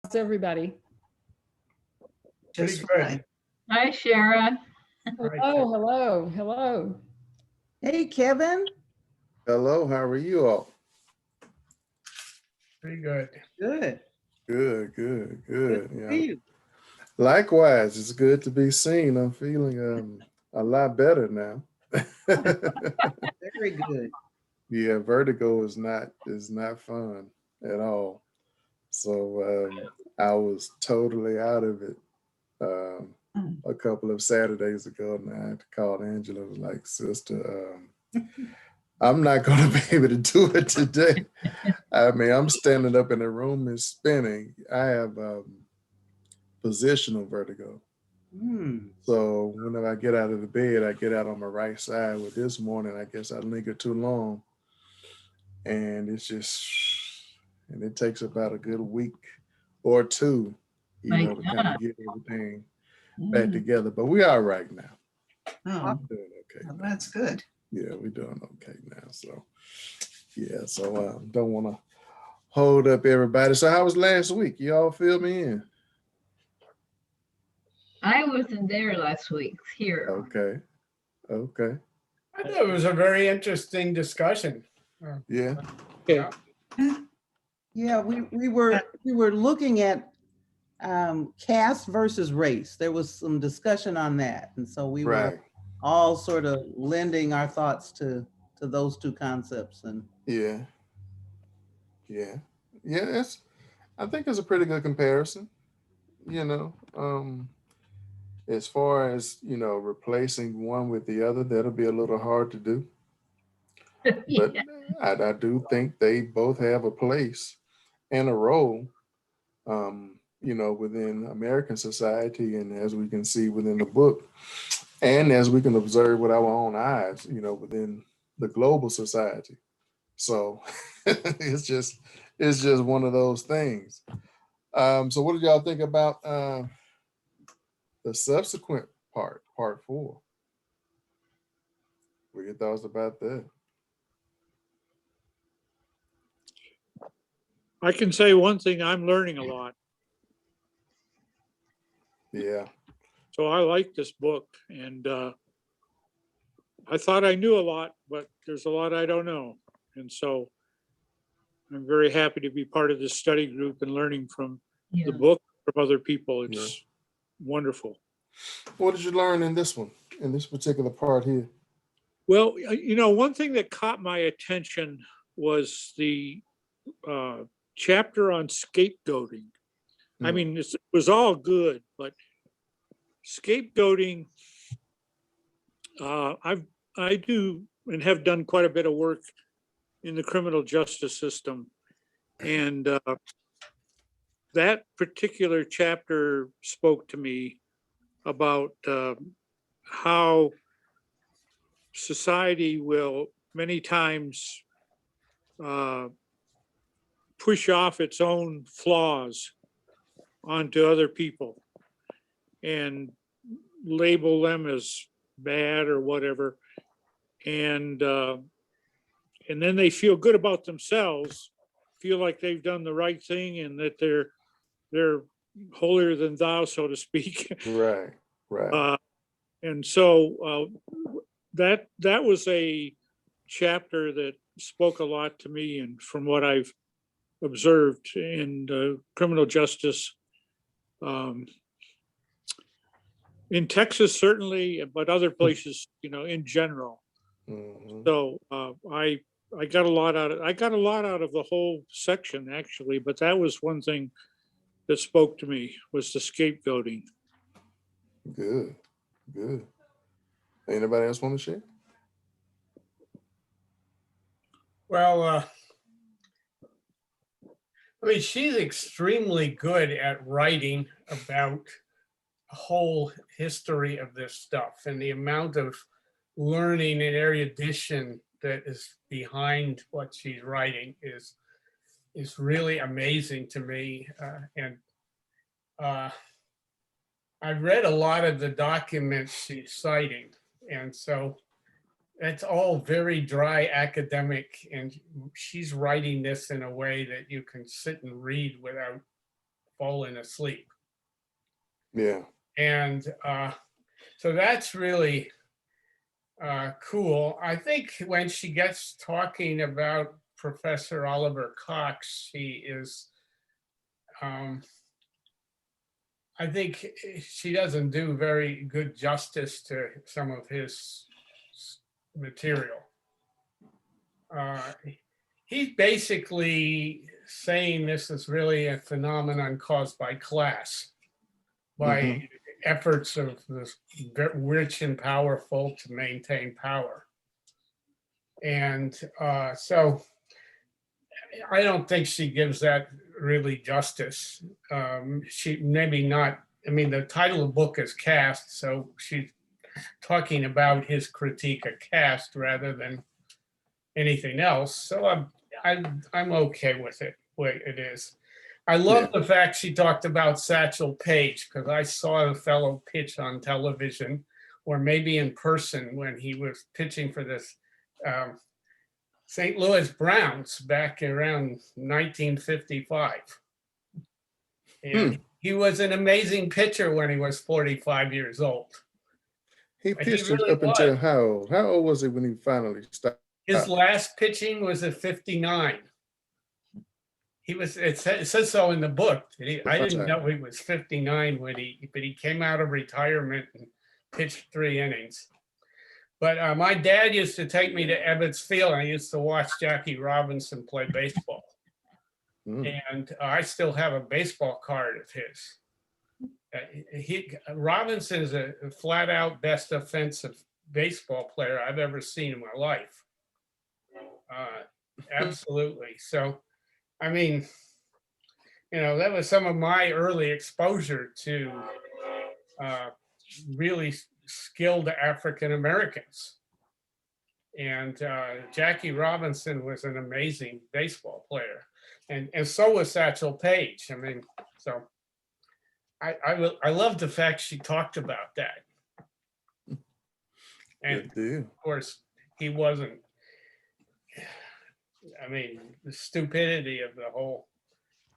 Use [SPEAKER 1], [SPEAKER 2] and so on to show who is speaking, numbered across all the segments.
[SPEAKER 1] How's everybody?
[SPEAKER 2] Pretty
[SPEAKER 3] Just
[SPEAKER 2] good.
[SPEAKER 3] fine.
[SPEAKER 4] Hi, Shara.
[SPEAKER 1] Hello, hello, hello.
[SPEAKER 3] Hey, Kevin.
[SPEAKER 5] Hello, how are you all?
[SPEAKER 2] Pretty good.
[SPEAKER 3] Good.
[SPEAKER 5] Good, good,
[SPEAKER 3] Good
[SPEAKER 5] good.
[SPEAKER 3] to see you.
[SPEAKER 5] Likewise, it's good to be seen. I'm feeling a lot better now.
[SPEAKER 3] Very good.
[SPEAKER 5] Yeah, vertigo is not fun at all. So I was totally out of it a couple of Saturdays ago, and I had to call Angela. I was like, sister, I'm not going to be able to do it today. I mean, I'm standing up and the room is spinning. I have positional vertigo. So whenever I get out of the bed, I get out on my right side. With this morning, I guess I lingered too long. And and it takes about a good week or two, to kind of get everything back together. But we are right now.
[SPEAKER 3] Oh,
[SPEAKER 5] Doing okay.
[SPEAKER 3] well, that's good.
[SPEAKER 5] Yeah, we're doing okay now. So yeah, so don't want to hold up everybody. So how was last week? You all fill me in.
[SPEAKER 4] I wasn't there last week here.
[SPEAKER 5] Okay. Okay.
[SPEAKER 2] I thought it was a very interesting discussion.
[SPEAKER 5] Yeah.
[SPEAKER 2] Yeah.
[SPEAKER 3] Yeah, we were looking at caste versus race. There was some discussion on that, and so we
[SPEAKER 5] Right.
[SPEAKER 3] were all sort of lending our thoughts to those two concepts. And
[SPEAKER 5] Yeah. It's I think it's a pretty good comparison. As far as replacing one with the other, that'll be a little hard to do. But I do think they both have a place and a role, within American society, and as we can see within the book, and as we can observe with our own eyes, within the global society. So it's just one of those things. So what did y'all think about the subsequent part 4? What are your thoughts about that?
[SPEAKER 6] I can say one thing, I'm learning a lot.
[SPEAKER 5] Yeah.
[SPEAKER 6] So I like this book, and I thought I knew a lot, but there's a lot I don't know. And so I'm very happy to be part of this study group and learning from the book, from other people. It's wonderful.
[SPEAKER 5] What did you learn in this one, in this particular part here?
[SPEAKER 6] Well, one thing that caught my attention was the chapter on scapegoating. I mean, it was all good, but scapegoating, I do and have done quite a bit of work in the criminal justice system. And that particular chapter spoke to me about how society will many times push off its own flaws onto other people and label them as bad or whatever. And then they feel good about themselves, feel like they've done the right thing and that they're holier than thou, so to speak.
[SPEAKER 5] Right.
[SPEAKER 6] And so that was a chapter that spoke a lot to me, and from what I've observed in criminal justice, in Texas certainly, but other places, in general.
[SPEAKER 5] Mm-hmm.
[SPEAKER 6] So I got a lot out of the whole section, actually, but that was one thing that spoke to me, was the scapegoating.
[SPEAKER 5] Good. Anybody else want to share?
[SPEAKER 2] Well, she's extremely good at writing about the whole history of this stuff, and the amount of learning and erudition that is behind what she's writing is really amazing to me. I've read a lot of the documents she's citing, and so it's all very dry academic, and she's writing this in a way that you can sit and read without fallen asleep.
[SPEAKER 5] Yeah.
[SPEAKER 2] And so that's really cool. I think when she gets talking about Professor Oliver Cox, she is, I think she doesn't do very good justice to some of his material. He's basically saying this is really a phenomenon caused by class, by efforts of the rich and powerful to maintain power. And so I don't think she gives that really justice. She maybe not, I mean, the title of the book is Caste, so she's talking about his critique of caste rather than anything else. So I'm okay with it, the way it is. I love the fact she talked about Satchel Paige, because I saw the fellow pitch on television, or maybe in person when he was pitching for this St. Louis Browns back around 1955. And he was an amazing pitcher when he was 45 years old.
[SPEAKER 5] He
[SPEAKER 2] But
[SPEAKER 5] pitched
[SPEAKER 2] really
[SPEAKER 5] up until
[SPEAKER 2] was.
[SPEAKER 5] how old? How old was he when he finally stopped?
[SPEAKER 2] His last pitching was at 59. He was, it says so in the book. I didn't know he was 59 when but he came out of retirement and pitched 3 innings. But my dad used to take me to Ebbets Field. I used to watch Jackie Robinson play baseball. And I still have a baseball card of his. Robinson is a flat out best offensive baseball player I've ever seen in my life. Absolutely. So, I mean, you know, that was some of my early exposure to really skilled African Americans. And Jackie Robinson was an amazing baseball player. And so was Satchel Paige. I mean, so I love the fact she talked about that. And of course, he wasn't, I mean, the stupidity of the whole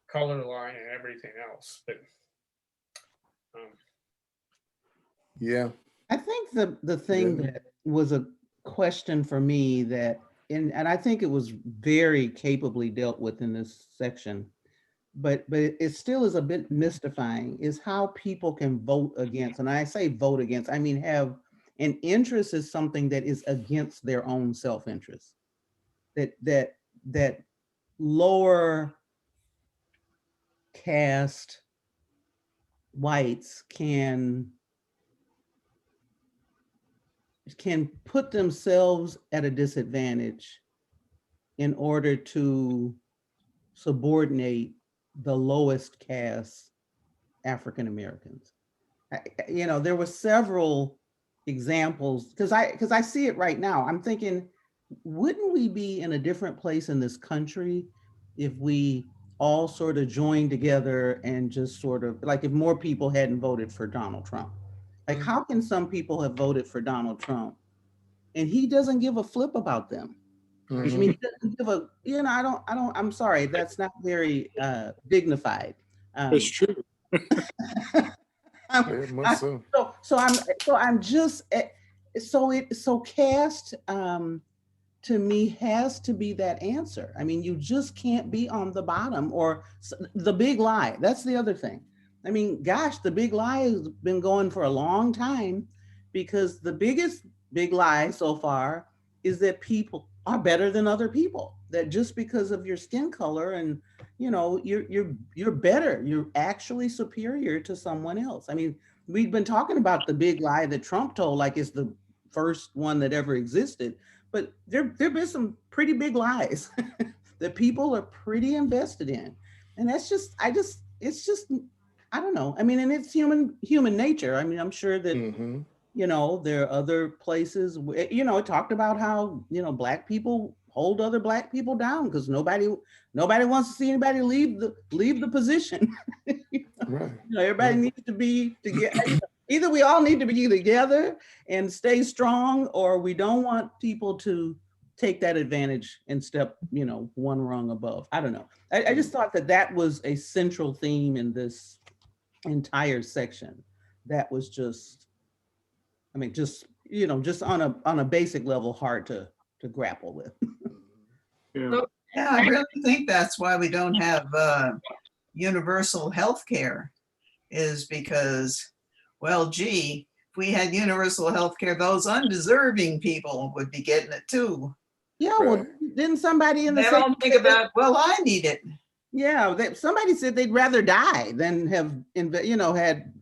[SPEAKER 2] color line and everything else. But
[SPEAKER 3] yeah, I think the thing that was a question for me that, and I think it was very capably dealt with in this section, but it still is a bit mystifying, is how people can vote against, and I say vote against, I mean have an interest is something that is against their own self-interest, that lower caste whites can put themselves at a disadvantage in order to subordinate the lowest caste African Americans. You know, there were several examples, because I see it right now. I'm thinking, wouldn't we be in a different place in this country if we all sort of joined together and just sort of, like, if more people hadn't voted for Donald Trump? Like, how can some people have voted for Donald Trump and he doesn't give a flip about them? I mean, he doesn't give a, you know, I'm sorry, that's not very dignified.
[SPEAKER 6] It's true.
[SPEAKER 3] So caste to me has to be that answer. I mean, you just can't be on the bottom, or the big lie. That's the other thing. I mean, gosh, the big lie has been going for a long time, because the biggest big lie so far is that people are better than other people, that just because of your skin color and, you know, you're better, you're actually superior to someone else. I mean, we've been talking about the big lie that Trump told, like it's the first one that ever existed, but there've been some pretty big lies that people are pretty invested in. And that's just, it's just, I don't know. I mean, and it's human nature. I mean, I'm sure that, you know, there are other places, you know, it talked about how, you know, Black people hold other Black people down because nobody wants to see anybody leave the position. You know, everybody needs to be together. Either we all need to be together and stay strong, or we don't want people to take that advantage and step, one rung above. I don't know. I just thought that that was a central theme in this entire section. That was just, just on a basic level, hard to grapple with.
[SPEAKER 6] Yeah.
[SPEAKER 7] Yeah, I really think that's why we don't have universal health care, is because, well, gee, if we had universal health care, those undeserving people would be getting it too.
[SPEAKER 3] Yeah, well,
[SPEAKER 5] Right.
[SPEAKER 3] didn't somebody in the
[SPEAKER 7] They don't think about, well, I need it.
[SPEAKER 3] yeah, somebody said they'd rather die than have, had,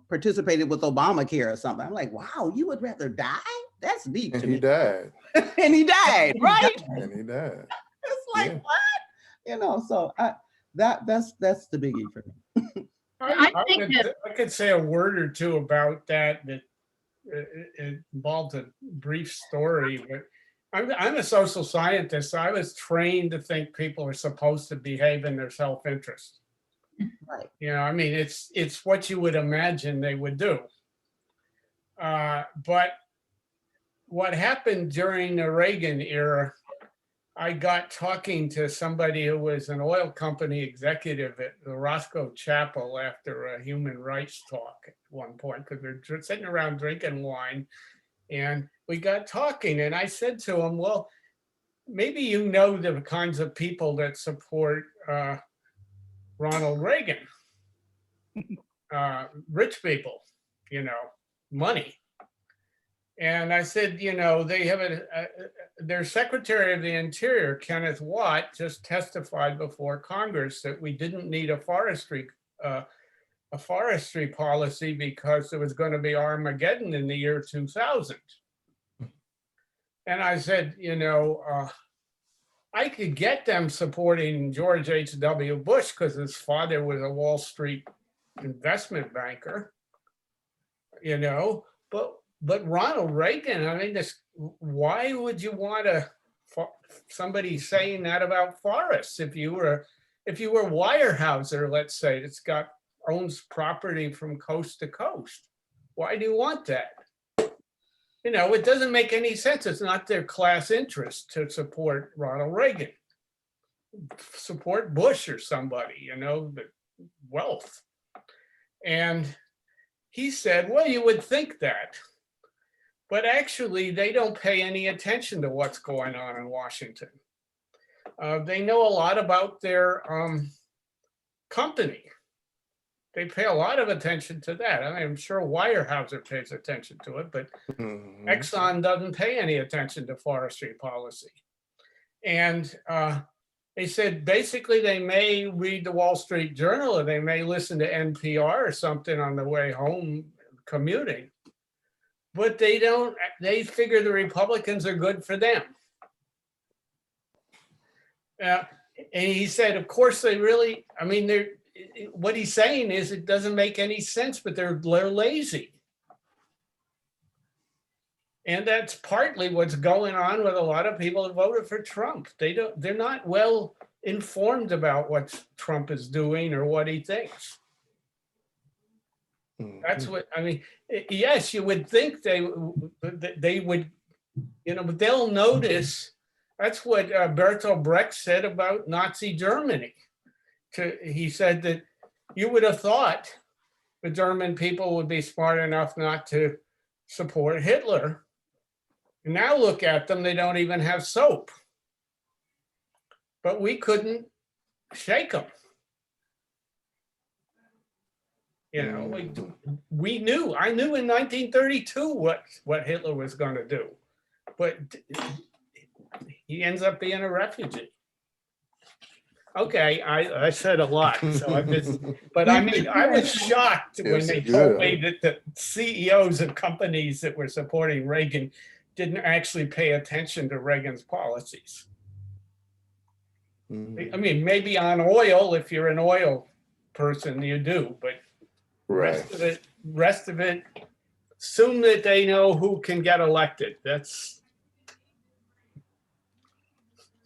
[SPEAKER 3] participated with Obamacare or something. I'm like, wow, you would rather die? That's deep
[SPEAKER 5] And
[SPEAKER 3] to
[SPEAKER 5] he
[SPEAKER 3] me.
[SPEAKER 5] died.
[SPEAKER 3] And he died, right?
[SPEAKER 5] And he died.
[SPEAKER 3] It's like,
[SPEAKER 5] Yeah.
[SPEAKER 3] what? So that's the biggie for me.
[SPEAKER 4] I think that-
[SPEAKER 2] I could say a word or two about that it involved a brief story, but I'm a social scientist. So I was trained to think people are supposed to behave in their self-interest.
[SPEAKER 3] Right.
[SPEAKER 2] It's what you would imagine they would do. But what happened during the Reagan era, I got talking to somebody who was an oil company executive at the Roscoe Chapel after a human rights talk at one point, because they're sitting around drinking wine. And we got talking, and I said to him, well, maybe you know the kinds of people that support Ronald Reagan. Rich people, money. And I said, they have their Secretary of the Interior, Kenneth Watt, just testified before Congress that we didn't need a forestry policy because there was going to be Armageddon in the year 2000. And I said, I could get them supporting George H.W. Bush because his father was a Wall Street investment banker, but Ronald Reagan, why would you want somebody saying that about forests? If you were Weyerhaeuser, let's say, that's owns property from coast to coast, why do you want that? It doesn't make any sense. It's not their class interest to support Ronald Reagan. Support Bush or somebody, the wealth. And he said, well, you would think that. But actually, they don't pay any attention to what's going on in Washington. They know a lot about their company. They pay a lot of attention to that. I'm sure Weyerhaeuser pays attention to it, but Exxon doesn't pay any attention to forestry policy. And they said, basically, they may read the Wall Street Journal or they may listen to NPR or something on the way home commuting. But they figure the Republicans are good for them. And he said, of course, what he's saying is it doesn't make any sense, but they're lazy. And that's partly what's going on with a lot of people that voted for Trump. They're not well informed about what Trump is doing or what he thinks. That's what yes, you would think they would, but they'll notice. That's what Bertolt Brecht said about Nazi Germany. He said that you would have thought the German people would be smart enough not to support Hitler. And now look at them, they don't even have soap. But we couldn't shake them. We knew. I knew in 1932 what Hitler was going to do, but he ends up being a refugee. Okay, I said a lot, so I was shocked when they told me that the CEOs of companies that were supporting Reagan didn't actually pay attention to Reagan's policies. Maybe on oil, if you're an oil person, you do, but rest of it, assume that they know who can get elected.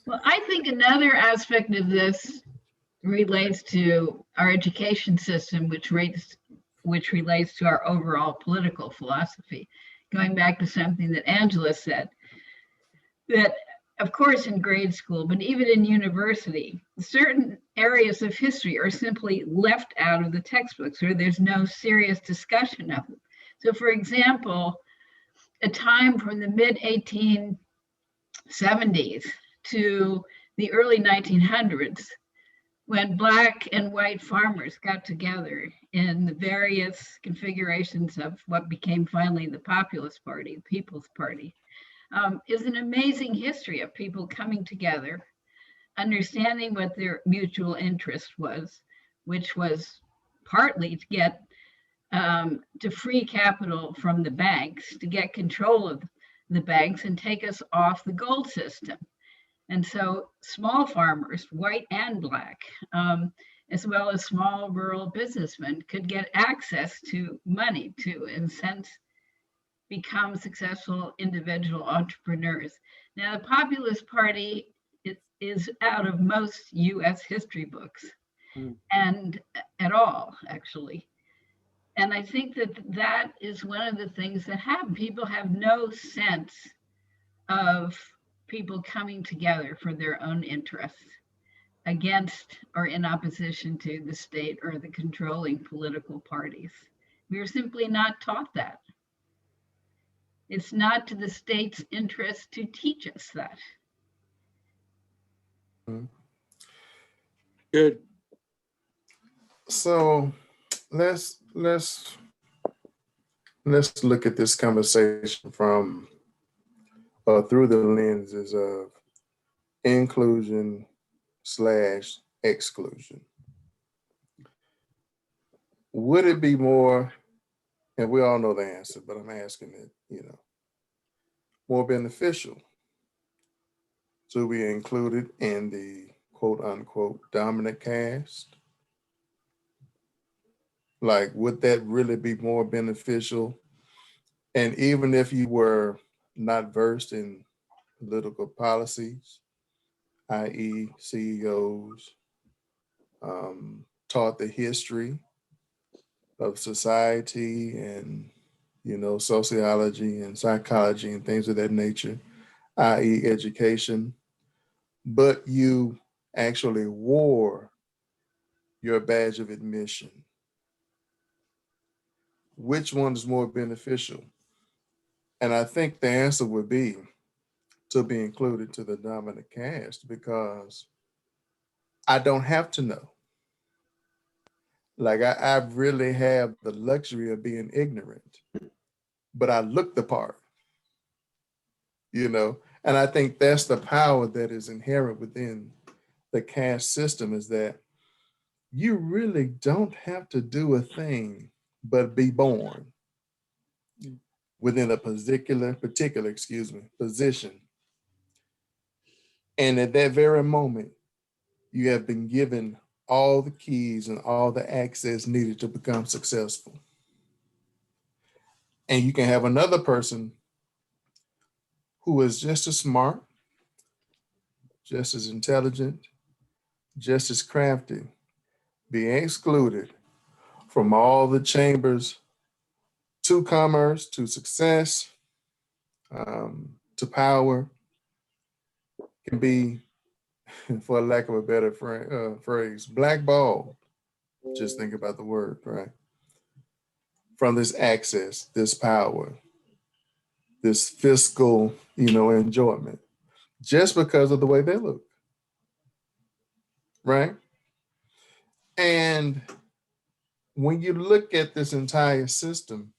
[SPEAKER 4] Well, I think another aspect of this relates to our education system, which relates to our overall political philosophy. Going back to something that Angela said, that of course, in grade school, but even in university, certain areas of history are simply left out of the textbooks, or there's no serious discussion of them. So, for example, a time from the mid 1870s to the early 1900s, when Black and white farmers got together in the various configurations of what became finally the Populist Party, the People's Party, is an amazing history of people coming together, understanding what their mutual interest was, which was partly to get to free capital from the banks, to get control of the banks and take us off the gold system. And so small farmers, white and Black, as well as small rural businessmen, could get access to money to, in a sense, become successful individual entrepreneurs. Now, the Populist Party is out of most US history books, and at all, actually. And I think that that is one of the things that happen. People have no sense of people coming together for their own interests against or in opposition to the state or the controlling political parties. We are simply not taught that. It's not to the state's interest to teach us that.
[SPEAKER 6] Good.
[SPEAKER 5] So let's look at this conversation from through the lenses of inclusion / exclusion. Would it be more, and we all know the answer, but I'm asking it, more beneficial to be included in the quote unquote dominant caste? Like, would that really be more beneficial? And even if you were not versed in political policies, i.e. CEOs, taught the history of society and, sociology and psychology and things of that nature, i.e. education, but you actually wore your badge of admission, which one is more beneficial? And I think the answer would be to be included to the dominant caste, because I don't have to know. Like I really have the luxury of being ignorant, but I look the part, and I think that's the power that is inherent within the caste system, is that you really don't have to do a thing but be born within a particular position. And at that very moment, you have been given all the keys and all the access needed to become successful. And you can have another person who is just as smart, just as intelligent, just as crafty, being excluded from all the chambers to commerce, to success, to power, can be, for lack of a better phrase, blackballed. Just think about the word, right? From this access, this power, this fiscal, enjoyment, just because of the way they look, right? And when you look at this entire system,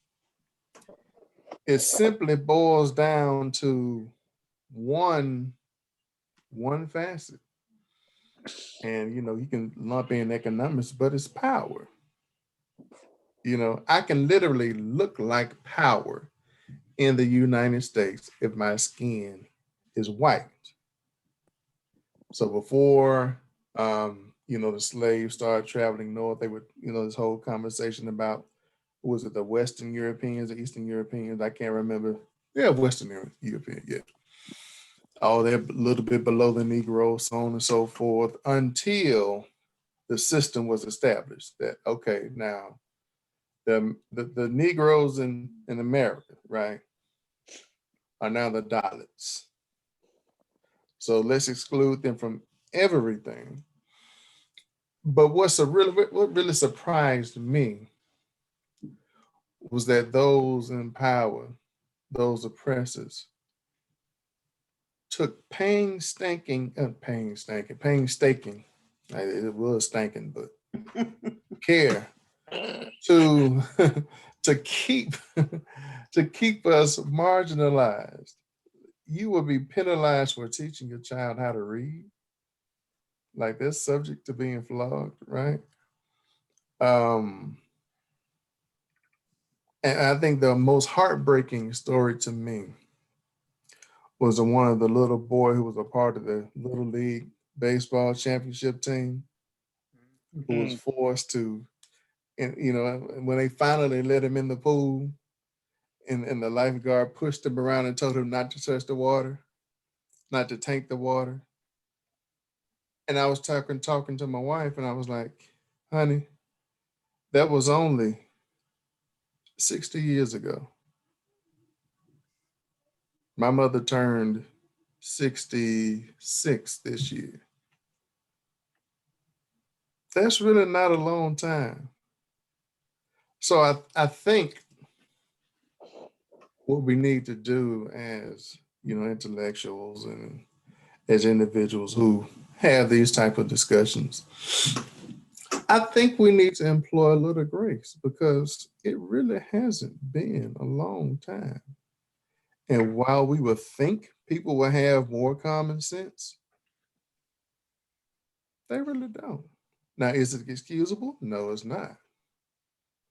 [SPEAKER 5] it simply boils down to one facet. And, you can lump in economics, but it's power. I can literally look like power in the United States if my skin is white. So before, the slaves started traveling north, they would, this whole conversation about, was it the Western Europeans, the Eastern Europeans? I can't remember. Yeah, Western European, yeah. Oh, they're a little bit below the Negro, so on and so forth, until the system was established that, okay, now the Negroes in America, right, are now the Dalits. So let's exclude them from everything. But what really surprised me was that those in power, those oppressors, took painstaking, it was stinking, but care to to keep us marginalized. You will be penalized for teaching your child how to read. Like they're subject to being flogged, right? And I think the most heartbreaking story to me was the one of the little boy who was a part of the Little League baseball championship team, who was forced to, and when they finally let him in the pool, and the lifeguard pushed him around and told him not to touch the water, not to tank the water. And I was talking to my wife, and I was like, honey, that was only 60 years ago. My mother turned 66 this year. That's really not a long time. So I think what we need to do as, intellectuals and as individuals who have these type of discussions, I think we need to employ a little grace, because it really hasn't been a long time. And while we would think people will have more common sense, they really don't. Now, is it excusable? No, it's not,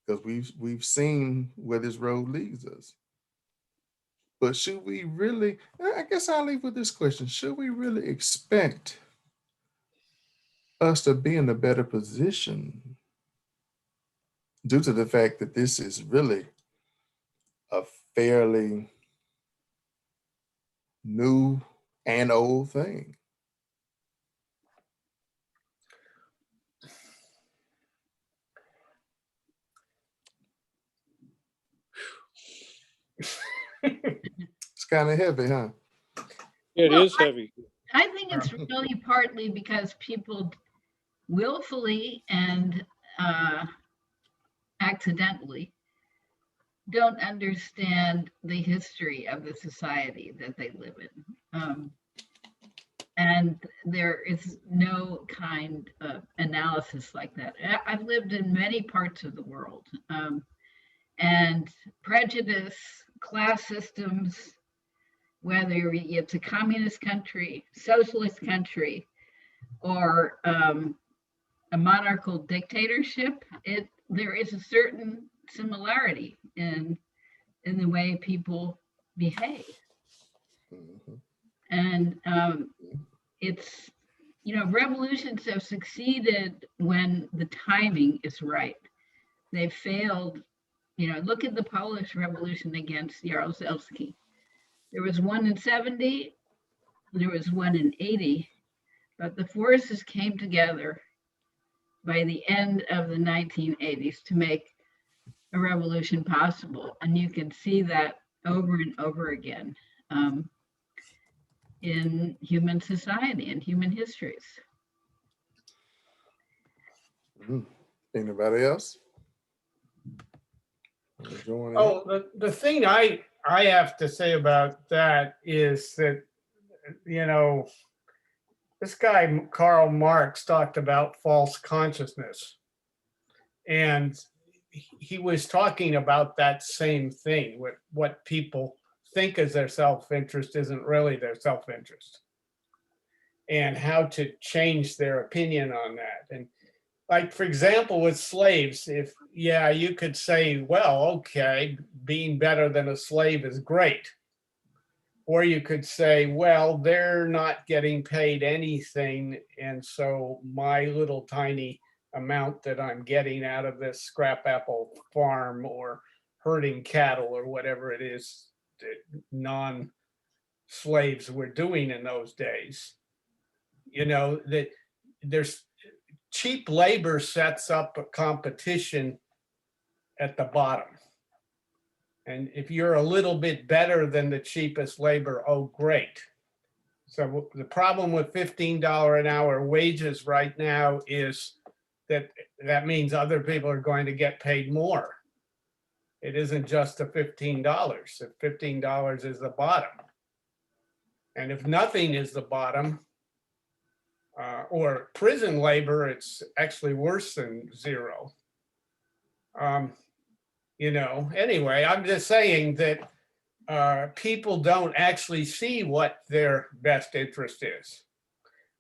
[SPEAKER 5] because we've seen where this road leads us. But should we really, I guess I'll leave with this question. Should we really expect us to be in a better position due to the fact that this is really a fairly new and old thing? It's kind of heavy, huh?
[SPEAKER 6] It
[SPEAKER 4] Well,
[SPEAKER 6] is heavy.
[SPEAKER 4] I think it's really partly because people willfully and accidentally don't understand the history of the society that they live in. And there is no kind of analysis like that. I've lived in many parts of the world, and prejudice, class systems, whether it's a communist country, socialist country, or a monarchical dictatorship, there is a certain similarity in the way people behave.
[SPEAKER 5] Mhm.
[SPEAKER 4] And it's, revolutions have succeeded when the timing is right. They failed, look at the Polish Revolution against Jaruzelski. There was one in 70, there was one in 80, but the forces came together by the end of the 1980s to make a revolution possible. And you can see that over and over again in human society and human histories.
[SPEAKER 5] Anybody else?
[SPEAKER 2] Oh, the thing I have to say about that is that, this guy, Karl Marx, talked about false consciousness. And he was talking about that same thing, what people think is their self-interest isn't really their self-interest, and how to change their opinion on that. And like, for example, with slaves, you could say, well, okay, being better than a slave is great. Or you could say, well, they're not getting paid anything, and so my little tiny amount that I'm getting out of this scrap apple farm or herding cattle or whatever it is that non-slaves were doing in those days, that there's cheap labor sets up a competition at the bottom. And if you're a little bit better than the cheapest labor, oh, great. So the problem with $15 an hour wages right now is that means other people are going to get paid more. It isn't just the $15. If $15 is the bottom. And if nothing is the bottom, or prison labor, it's actually worse than zero. Anyway, I'm just saying that people don't actually see what their best interest is.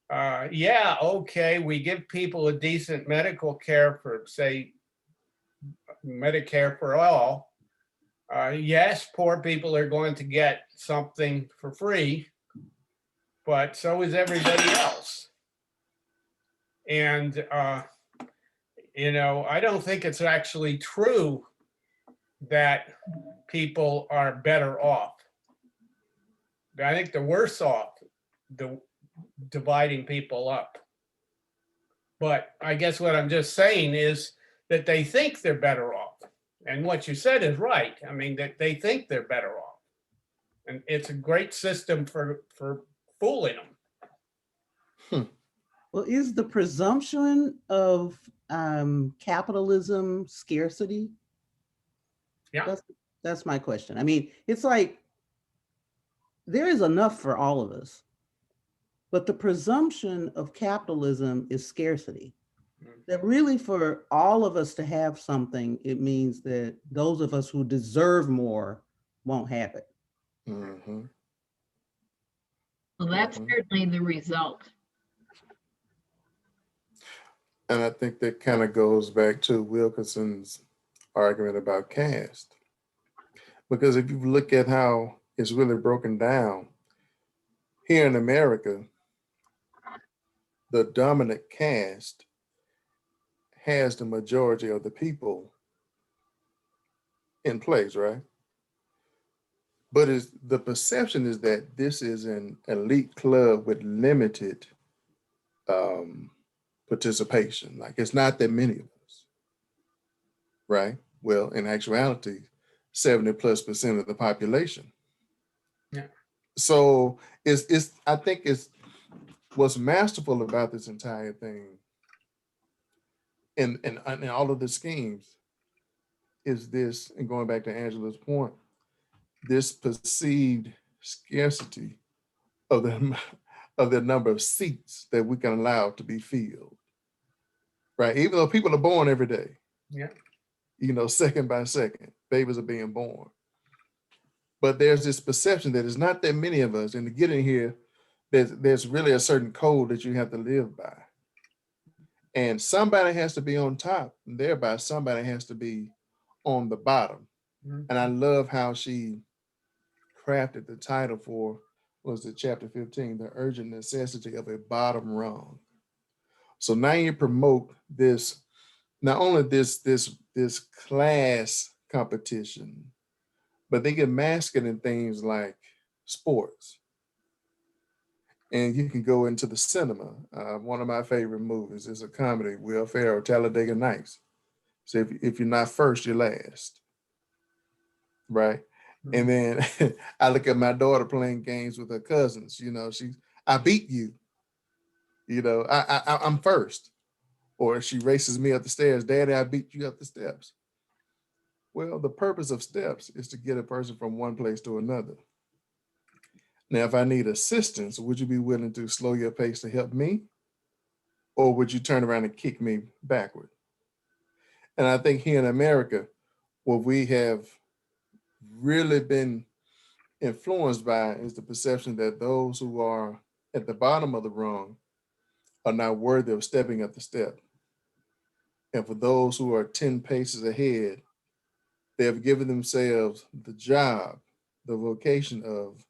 [SPEAKER 2] Yeah, okay, we give people a decent medical care for, say, Medicare for all. Yes, poor people are going to get something for free, but so is everybody else. And, I don't think it's actually true that people are better off. I think they're worse off dividing people up. But I guess what I'm just saying is that they think they're better off. And what you said is right. I mean, that they think they're better off. And it's a great system for fooling them.
[SPEAKER 3] Well, is the presumption of capitalism scarcity?
[SPEAKER 2] Yeah.
[SPEAKER 3] That's my question. I mean, it's like there is enough for all of us, but the presumption of capitalism is scarcity. That really for all of us to have something, it means that those of us who deserve more won't have it.
[SPEAKER 5] Mm-hmm.
[SPEAKER 4] Well, that's certainly the result.
[SPEAKER 5] And I think that kind of goes back to Wilkinson's argument about caste. Because if you look at how it's really broken down, here in America, the dominant caste has the majority of the people in place, right? But the perception is that this is an elite club with limited participation. Like it's not that many of us, right? Well, in actuality, 70+% of the population.
[SPEAKER 2] Yeah.
[SPEAKER 5] So I think it's what's masterful about this entire thing and all of the schemes is this, and going back to Angela's point, this perceived scarcity of the number of seats that we can allow to be filled, right? Even though people are born every day,
[SPEAKER 2] Yeah.
[SPEAKER 5] Second by second, babies are being born. But there's this perception that there's not that many of us, and to get in here, there's really a certain code that you have to live by. And somebody has to be on top, and thereby somebody has to be on the bottom.
[SPEAKER 2] Mm-hmm.
[SPEAKER 5] And I love how she crafted the title for, was it chapter 15, the urgent necessity of a bottom rung. So now you promote this, not only this class competition, but they get masked in things like sports. And you can go into the cinema. One of my favorite movies is a comedy, Will Ferrell, Talladega Nights. So if you're not first, you're last, right? Mm-hmm. And then I look at my daughter playing games with her cousins. I beat you. I'm first. Or she races me up the stairs. Daddy, I beat you up the steps. Well, the purpose of steps is to get a person from one place to another. Now, if I need assistance, would you be willing to slow your pace to help me? Or would you turn around and kick me backward? And I think here in America, what we have really been influenced by is the perception that those who are at the bottom of the rung are not worthy of stepping up the step. And for those who are 10 paces ahead, they have given themselves the job, the vocation of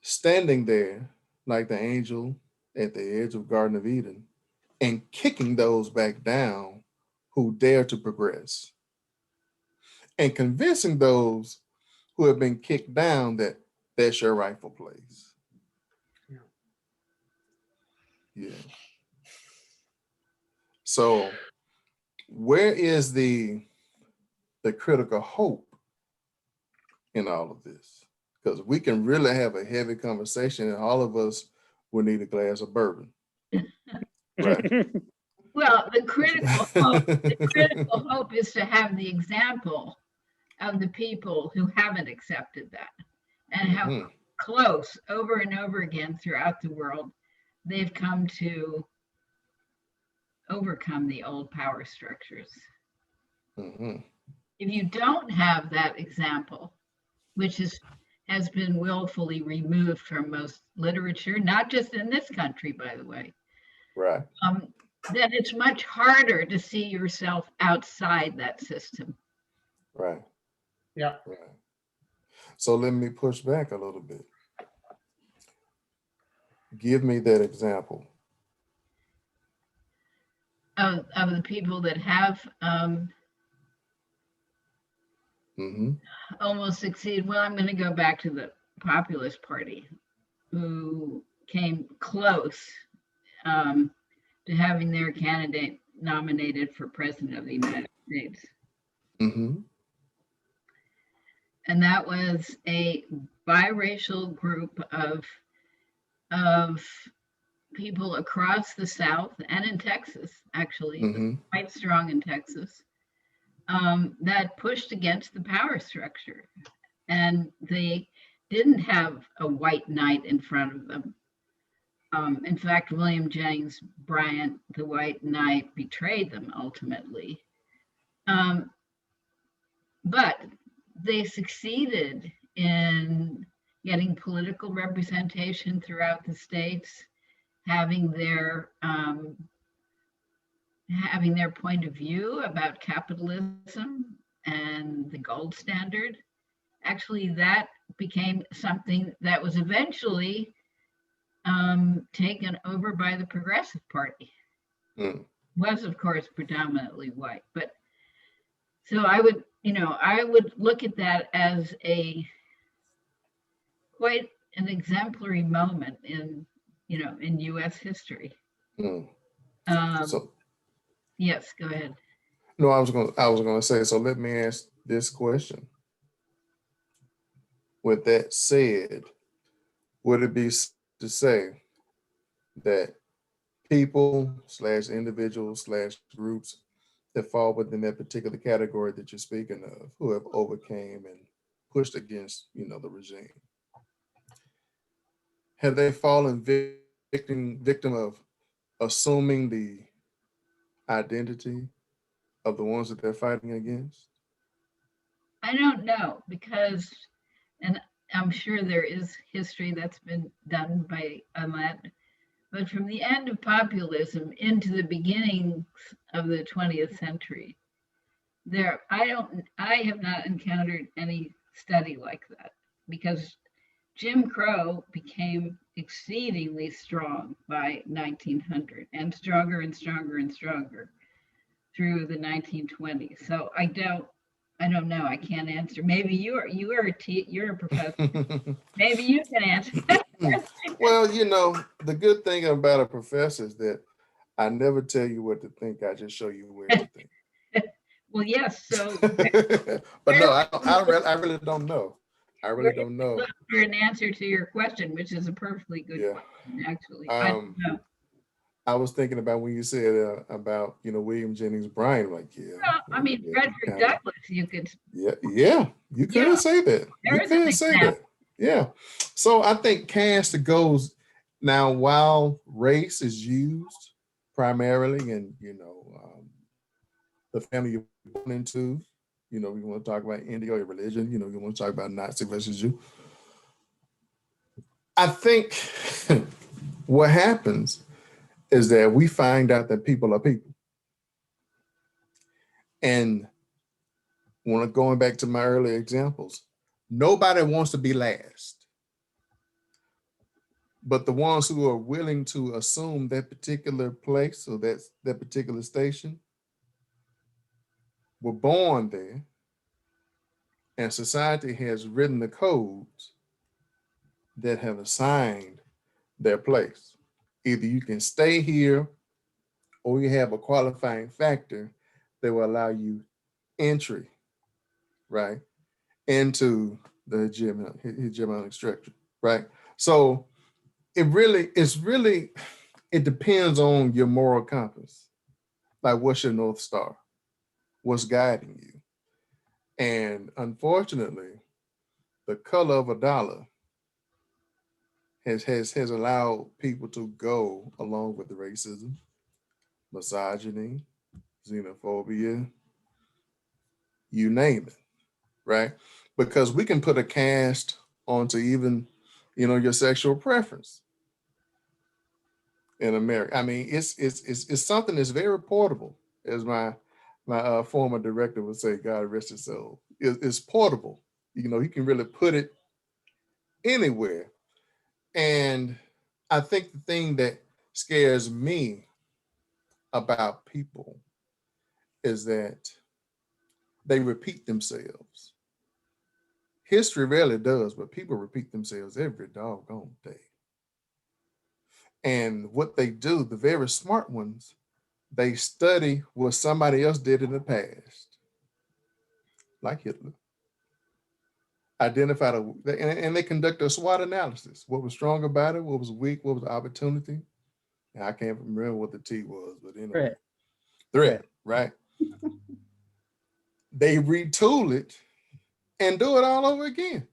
[SPEAKER 5] standing there like the angel at the edge of Garden of Eden and kicking those back down who dare to progress, and convincing those who have been kicked down that that's your rightful place. Yeah. So where is the critical hope in all of this? Because we can really have a heavy conversation and all of us will need a glass of bourbon. Right.
[SPEAKER 4] Well, the critical hope is to have the example of the people who haven't accepted that and how
[SPEAKER 5] Mhm.
[SPEAKER 4] close over and over again throughout the world they've come to overcome the old power structures.
[SPEAKER 5] Mhm.
[SPEAKER 4] If you don't have that example, which has been willfully removed from most literature, not just in this country, by the way,
[SPEAKER 5] Right.
[SPEAKER 4] then it's much harder to see yourself outside that system.
[SPEAKER 5] Right.
[SPEAKER 2] Yeah.
[SPEAKER 5] Right. So let me push back a little bit. Give me that example.
[SPEAKER 4] Of the people that have
[SPEAKER 5] Mm-hmm.
[SPEAKER 4] almost succeeded. Well, I'm going to go back to the Populist Party, who came close to having their candidate nominated for president of the United States.
[SPEAKER 5] Mm-hmm.
[SPEAKER 4] And that was a biracial group of people across the South and in Texas, actually,
[SPEAKER 5] Mm-hmm.
[SPEAKER 4] quite strong in Texas, that pushed against the power structure. And they didn't have a white knight in front of them. In fact, William Jennings Bryan, the white knight, betrayed them ultimately. But they succeeded in getting political representation throughout the states, having their point of view about capitalism and the gold standard. Actually, that became something that was eventually taken over by the Progressive Party.
[SPEAKER 5] Mm.
[SPEAKER 4] Was, of course, predominantly white, but so I would look at that as quite an exemplary moment in U.S. history.
[SPEAKER 5] Mm. So
[SPEAKER 4] Yes, go ahead.
[SPEAKER 5] no, I was gonna say, so let me ask this question. With that said, would it be to say that people / individuals / groups that fall within that particular category that you're speaking of, who have overcame and pushed against, the regime, have they fallen victim of assuming the identity of the ones that they're fighting against?
[SPEAKER 4] I don't know because, and I'm sure there is history that's been done on that, but from the end of populism into the beginning of the 20th century, I have not encountered any study like that because Jim Crow became exceedingly strong by 1900 and stronger and stronger and stronger through the 1920s. So I don't know. I can't answer. Maybe you're a professor. Maybe you can answer.
[SPEAKER 5] Well, the good thing about a professor is that I never tell you what to think. I just show you where to think.
[SPEAKER 4] Well, yes. So,
[SPEAKER 5] But no, I really don't know. I really don't know.
[SPEAKER 4] look for an answer to your question, which is a perfectly good
[SPEAKER 5] Yeah.
[SPEAKER 4] question, actually. I don't know.
[SPEAKER 5] I was thinking about when you said about William Jennings Bryan, like
[SPEAKER 4] Well, I mean, Frederick Douglass, you could.
[SPEAKER 5] Yeah, you could say that. You
[SPEAKER 4] There's an
[SPEAKER 5] could say
[SPEAKER 4] example.
[SPEAKER 5] that. Yeah. So I think Caste goes now while race is used primarily in the family you're born into. We want to talk about India or religion. You want to talk about Nazi versus Jew. I think what happens is that we find out that people are people. And going back to my earlier examples, nobody wants to be last. But the ones who are willing to assume that particular place or that particular station were born there, and society has written the codes that have assigned their place. Either you can stay here or you have a qualifying factor that will allow you entry, right, into the hegemonic structure, right? So it depends on your moral compass. Like, what's your North Star? What's guiding you? And unfortunately, the color of a dollar has allowed people to go along with the racism, misogyny, xenophobia, you name it, right? Because we can put a caste onto even, your sexual preference in America. I mean, it's something that's very portable, as my former director would say, God rest his soul. It's portable. He can really put it anywhere. And I think the thing that scares me about people is that they repeat themselves. History rarely does, but people repeat themselves every doggone day. And what they do, the very smart ones, they study what somebody else did in the past, like Hitler. Identify and they conduct a SWOT analysis. What was strong about it? What was weak? What was the opportunity? And I can't remember what the T was, but threat, right? They retool it and do it all over again.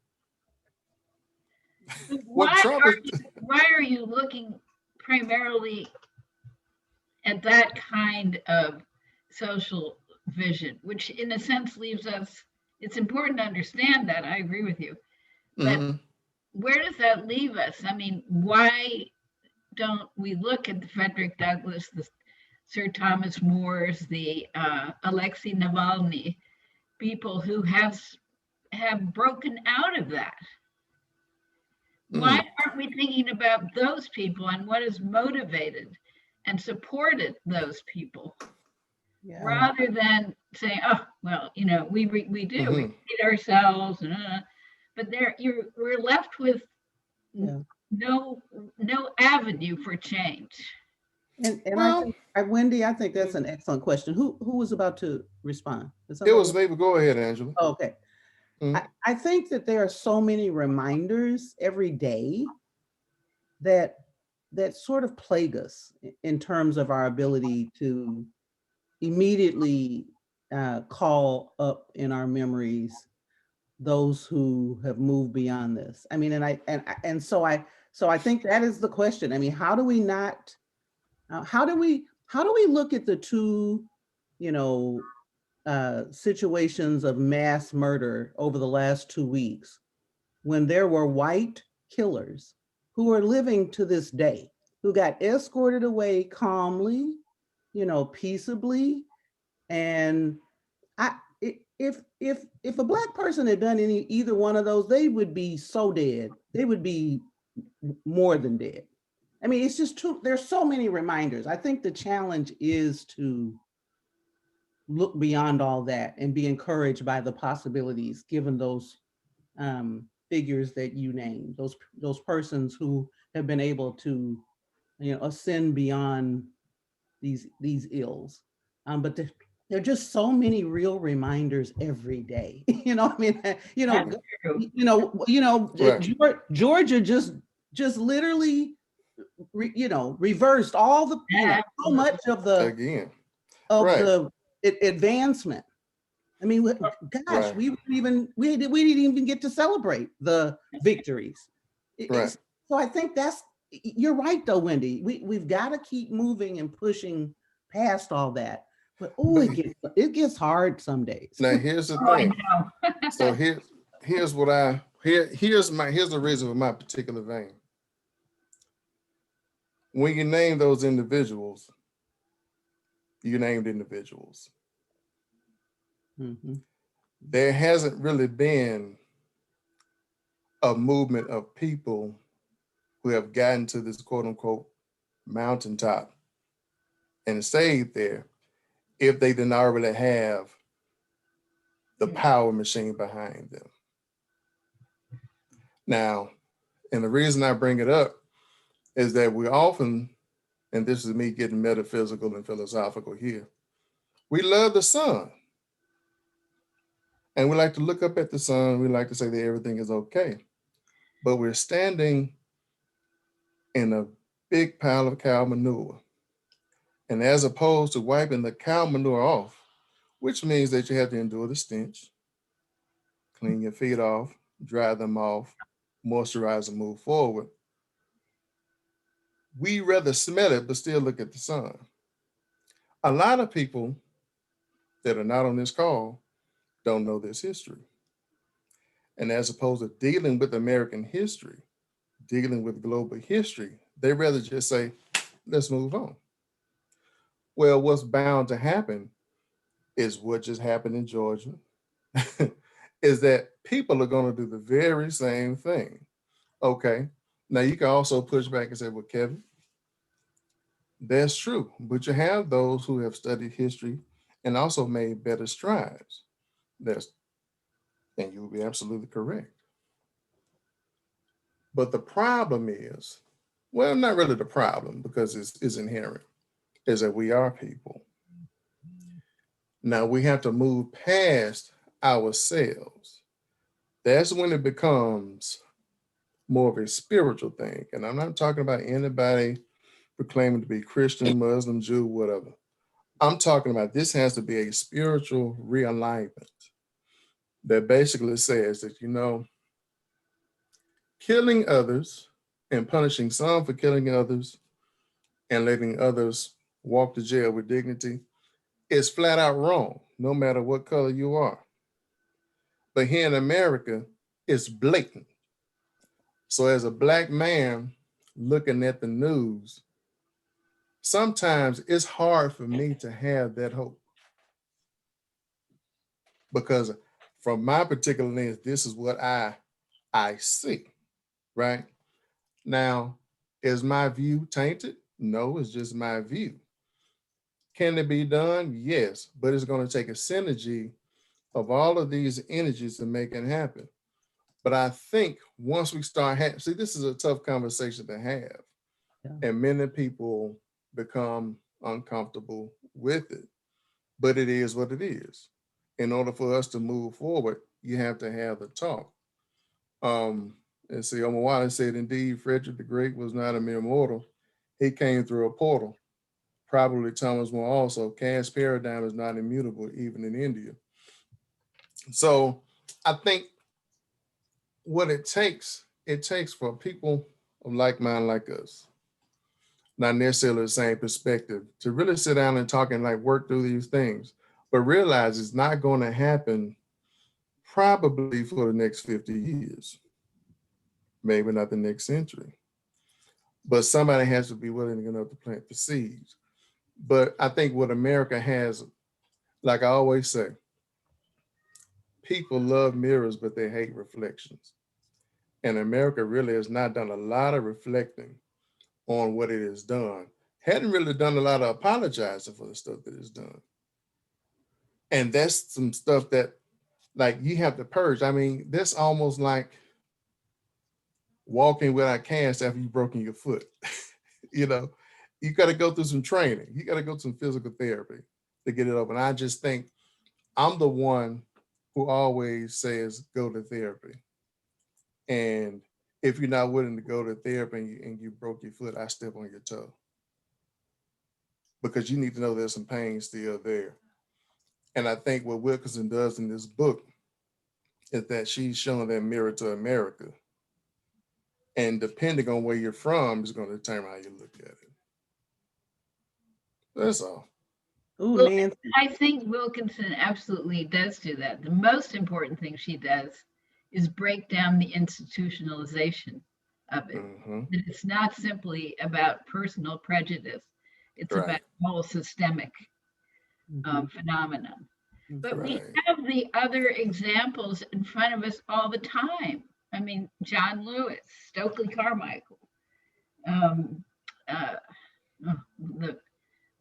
[SPEAKER 4] Why are you looking primarily at that kind of social vision, which in a sense leaves us, it's important to understand that, I agree with you, but where does that leave us? I mean, why don't we look at the Frederick Douglass, the Sir Thomas Moores, the Alexei Navalny, people who have broken out of that? Why aren't we thinking about those people and what has motivated and supported those people, rather than saying, oh, well, we feed ourselves, but we're left with no avenue for change.
[SPEAKER 3] And I think, Wendy, I think that's an excellent question. Who was about to respond?
[SPEAKER 5] It was maybe. Go ahead, Angela.
[SPEAKER 3] Oh, okay. I think that there are so many reminders every day that sort of plague us in terms of our ability to immediately call up in our memories those who have moved beyond this. I mean, so I think that is the question. I mean, how do we look at the two, situations of mass murder over the last 2 weeks, when there were white killers who are living to this day, who got escorted away calmly, peaceably. And if a Black person had done either one of those, they would be so dead. They would be more than dead. I mean, it's just there's so many reminders. I think the challenge is to look beyond all that and be encouraged by the possibilities given those figures that you named, those persons who have been able to, ascend beyond these ills. But there are just so many real reminders every day. Georgia just literally, reversed all the, so much of the advancement. I mean, gosh, we didn't even get to celebrate the victories. So I think you're right though, Wendy. We've got to keep moving and pushing past all that. But it gets hard some days.
[SPEAKER 5] Now here's the thing. So here's the reason for my particular vein. When you name those individuals, you named individuals. There hasn't really been a movement of people who have gotten to this quote unquote mountaintop and stayed there if they didn't already have the power machine behind them. Now, and the reason I bring it up is that we often, and this is me getting metaphysical and philosophical here, we love the sun. And we like to look up at the sun. We like to say that everything is okay. But we're standing in a big pile of cow manure. And as opposed to wiping the cow manure off, which means that you have to endure the stench, clean your feet off, dry them off, moisturize and move forward, we rather smell it, but still look at the sun. A lot of people that are not on this call don't know this history. And as opposed to dealing with American history, dealing with global history, they rather just say, let's move on. Well, what's bound to happen is what just happened in Georgia, is that people are going to do the very same thing. Okay. Now you can also push back and say, well, Kevin, that's true. But you have those who have studied history and also made better strides. And you will be absolutely correct. But the problem is, well, not really the problem because it's inherent, is that we are people. Now we have to move past ourselves. That's when it becomes more of a spiritual thing. And I'm not talking about anybody proclaiming to be Christian, Muslim, Jew, whatever. I'm talking about this has to be a spiritual realignment that basically says that, killing others and punishing some for killing others and letting others walk to jail with dignity is flat out wrong, no matter what color you are. But here in America, it's blatant. So as a Black man looking at the news, sometimes it's hard for me to have that hope. Because from my particular lens, this is what I see, right? Now, is my view tainted? No, it's just my view. Can it be done? Yes, but it's going to take a synergy of all of these energies to make it happen. But I think once we start see, this is a tough conversation to have.
[SPEAKER 3] Yeah.
[SPEAKER 5] And many people become uncomfortable with it. But it is what it is. In order for us to move forward, you have to have the talk. And see, Omawala said, indeed, Frederick the Great was not a mere mortal. He came through a portal. Probably Thomas More also. Caste paradigm is not immutable, even in India. So I think what it takes for people of like mind like us, not necessarily the same perspective, to really sit down and talk and like work through these things, but realize it's not going to happen probably for the next 50 years, maybe not the next century. But somebody has to be willing enough to plant the seeds. But I think what America has, like I always say, people love mirrors, but they hate reflections. And America really has not done a lot of reflecting on what it has done. Hadn't really done a lot of apologizing for the stuff that it's done. And that's some stuff that like you have to purge. I mean, that's almost like walking without cast after you've broken your foot. You got to go through some training. You got to go to some physical therapy to get it up. And I just think I'm the one who always says, go to therapy. And if you're not willing to go to therapy and you broke your foot, I step on your toe. Because you need to know there's some pain still there. And I think what Wilkinson does in this book is that she's showing that mirror to America. And depending on where you're from is going to determine how you look at it. That's all.
[SPEAKER 3] Ooh,
[SPEAKER 4] Well,
[SPEAKER 3] Nancy.
[SPEAKER 4] I think Wilkinson absolutely does do that. The most important thing she does is break down the institutionalization of it.
[SPEAKER 5] Mm-hmm.
[SPEAKER 4] That it's not simply about personal prejudice. It's
[SPEAKER 5] Right.
[SPEAKER 4] about a whole systemic phenomenon. But we
[SPEAKER 5] Right.
[SPEAKER 4] have the other examples in front of us all the time. I mean, John Lewis, Stokely Carmichael,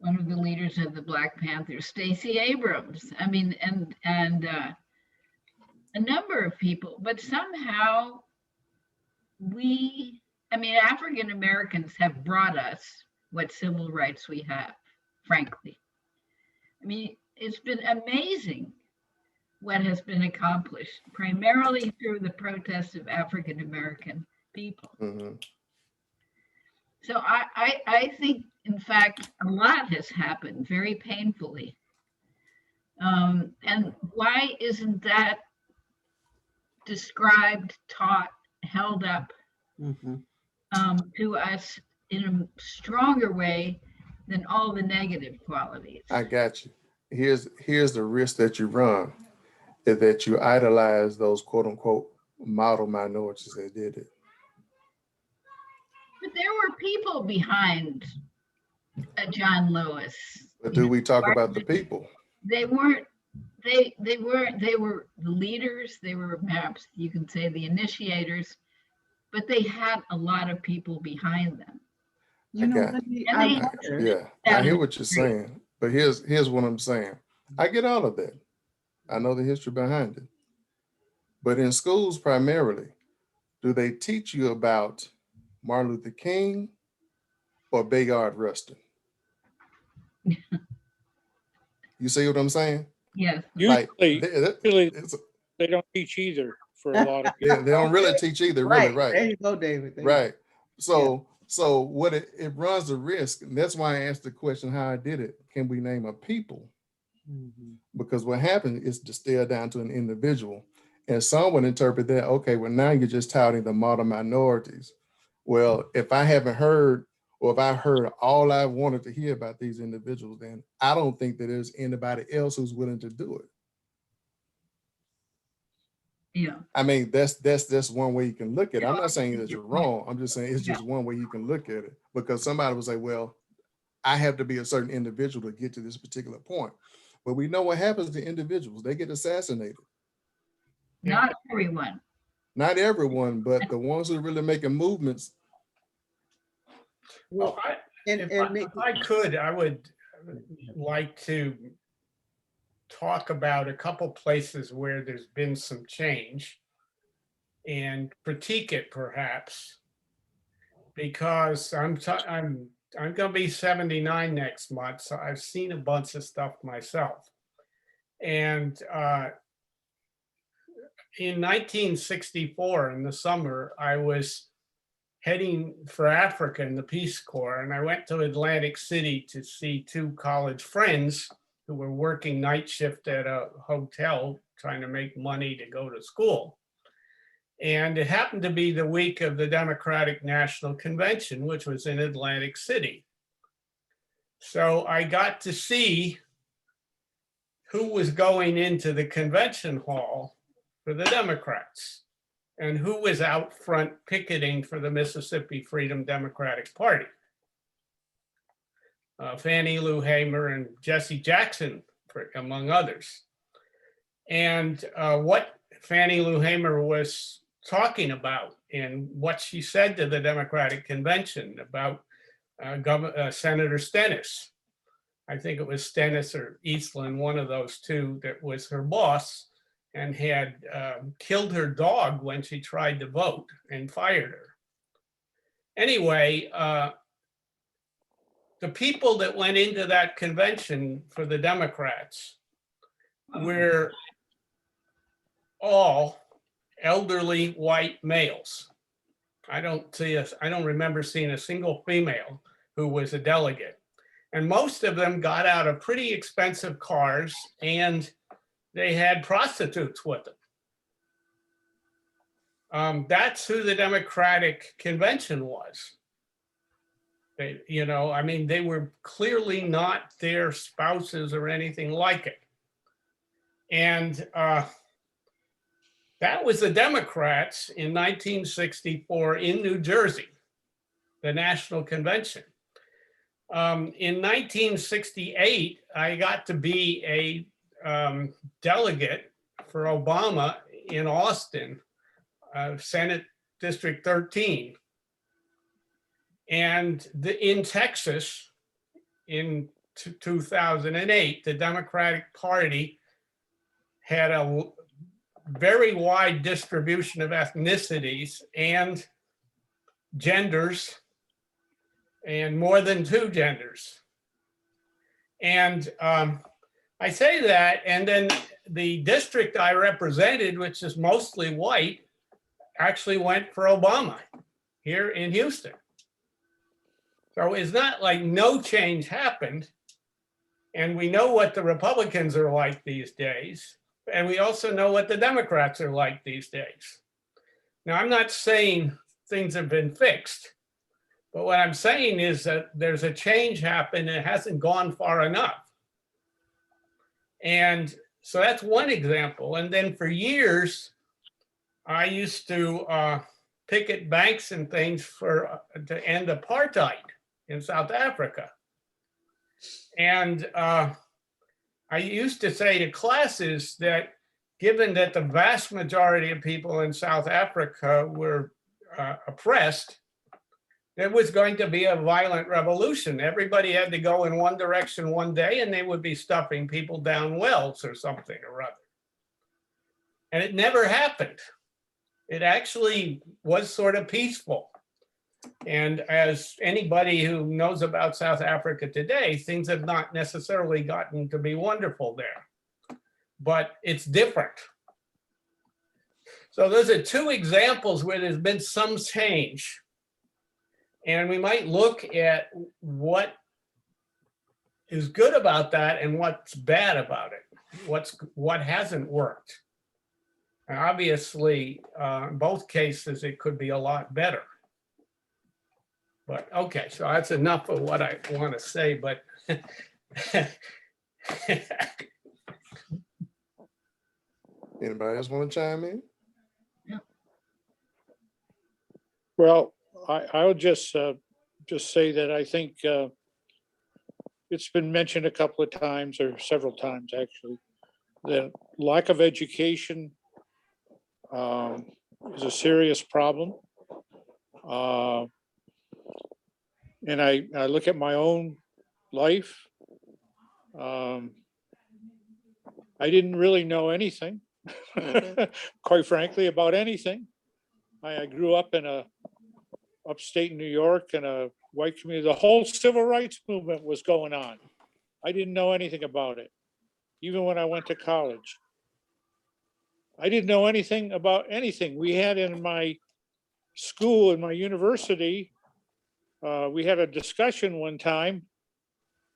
[SPEAKER 4] one of the leaders of the Black Panthers, Stacey Abrams. I mean, and a number of people. But somehow African Americans have brought us what civil rights we have, frankly. I mean, it's been amazing what has been accomplished, primarily through the protests of African American people.
[SPEAKER 5] Mhm.
[SPEAKER 4] So I think, in fact, a lot has happened very painfully. And why isn't that described, taught, held up
[SPEAKER 3] Mhm.
[SPEAKER 4] to us in a stronger way than all the negative qualities?
[SPEAKER 5] I got you. Here's the risk that you run, is that you idolize those quote unquote model minorities that did it.
[SPEAKER 4] But there were people behind John Lewis.
[SPEAKER 5] But
[SPEAKER 4] You
[SPEAKER 5] do
[SPEAKER 4] know,
[SPEAKER 5] we talk about the people?
[SPEAKER 4] they weren't. They were the leaders. They were perhaps you can say the initiators, but they had a lot of people behind them.
[SPEAKER 3] You know,
[SPEAKER 5] got-
[SPEAKER 3] Wendy,
[SPEAKER 4] And
[SPEAKER 3] I
[SPEAKER 4] they-
[SPEAKER 3] wonder.
[SPEAKER 5] Yeah, I hear what you're saying, but here's what I'm saying. I get all of that. I know the history behind it. But in schools primarily, do they teach you about Martin Luther King or Bayard Rustin? You see what I'm saying?
[SPEAKER 4] Yes.
[SPEAKER 5] Like,
[SPEAKER 6] Usually
[SPEAKER 5] it's-
[SPEAKER 6] they don't teach either for a lot of
[SPEAKER 5] yeah,
[SPEAKER 6] people.
[SPEAKER 5] they don't really teach either, really,
[SPEAKER 3] Right.
[SPEAKER 5] right?
[SPEAKER 3] There you go, David. There you go.
[SPEAKER 5] Right. So what it runs the risk, and that's why I asked the question how I did it. Can we name a people?
[SPEAKER 3] Mhm.
[SPEAKER 5] Because what happens is distill down to an individual. And some would interpret that, okay, well, now you're just touting the model minorities. Well, if I haven't heard, or if I heard all I wanted to hear about these individuals, then I don't think that there's anybody else who's willing to do it.
[SPEAKER 4] Yeah.
[SPEAKER 5] I mean, that's one way you can look at it. I'm not saying that you're wrong. I'm just saying it's just one way you can look at it, because somebody will say, well, I have to be a certain individual to get to this particular point. But we know what happens to individuals. They get assassinated.
[SPEAKER 4] Not everyone.
[SPEAKER 5] Not everyone, but the ones who are really making movements.
[SPEAKER 3] Well, and,
[SPEAKER 2] If
[SPEAKER 3] and
[SPEAKER 2] I could, I would like to talk about a couple places where there's been some change and critique it perhaps, because I'm going to be 79 next month, so I've seen a bunch of stuff myself. And in 1964, in the summer, I was heading for Africa in the Peace Corps, and I went to Atlantic City to see two college friends who were working night shift at a hotel trying to make money to go to school. And it happened to be the week of the Democratic National Convention, which was in Atlantic City. So I got to see who was going into the convention hall for the Democrats and who was out front picketing for the Mississippi Freedom Democratic Party. Fannie Lou Hamer and Jesse Jackson, among others. And what Fannie Lou Hamer was talking about and what she said to the Democratic Convention about Senator Stennis. I think it was Stennis or Eastland, one of those two, that was her boss and had killed her dog when she tried to vote and fired her. Anyway, the people that went into that convention for the Democrats were all elderly white males. I don't remember seeing a single female who was a delegate. And most of them got out of pretty expensive cars, and they had prostitutes with them. That's who the Democratic Convention was. They, I mean, they were clearly not their spouses or anything like it. And that was the Democrats in 1964 in New Jersey, the National Convention. In 1968, I got to be a delegate for Obama in Austin, Senate District 13. And in Texas, in 2008, the Democratic Party had a very wide distribution of ethnicities and genders, and more than two genders. And I say that, and then the district I represented, which is mostly white, actually went for Obama here in Houston. So it's not like no change happened. And we know what the Republicans are like these days. And we also know what the Democrats are like these days. Now, I'm not saying things have been fixed, but what I'm saying is that there's a change happened and it hasn't gone far enough. And so that's one example. And then for years, I used to picket banks and things to end apartheid in South Africa. And I used to say to classes that given that the vast majority of people in South Africa were oppressed, there was going to be a violent revolution. Everybody had to go in one direction one day and they would be stuffing people down wells or something or other. And it never happened. It actually was sort of peaceful. And as anybody who knows about South Africa today, things have not necessarily gotten to be wonderful there, but it's different. So those are two examples where there's been some change. And we might look at what is good about that and what's bad about it, what hasn't worked. And obviously, in both cases, it could be a lot better. But okay, so that's enough of what I want to say, but
[SPEAKER 5] Anybody else want to chime in?
[SPEAKER 6] Well, I'll just say that I think it's been mentioned a couple of times or several times actually, that lack of education is a serious problem. And I look at my own life. I didn't really know anything, quite frankly, about anything. I grew up in upstate New York in a white community. The whole civil rights movement was going on. I didn't know anything about it, even when I went to college. I didn't know anything about anything. We had in my school, in my university, we had a discussion one time,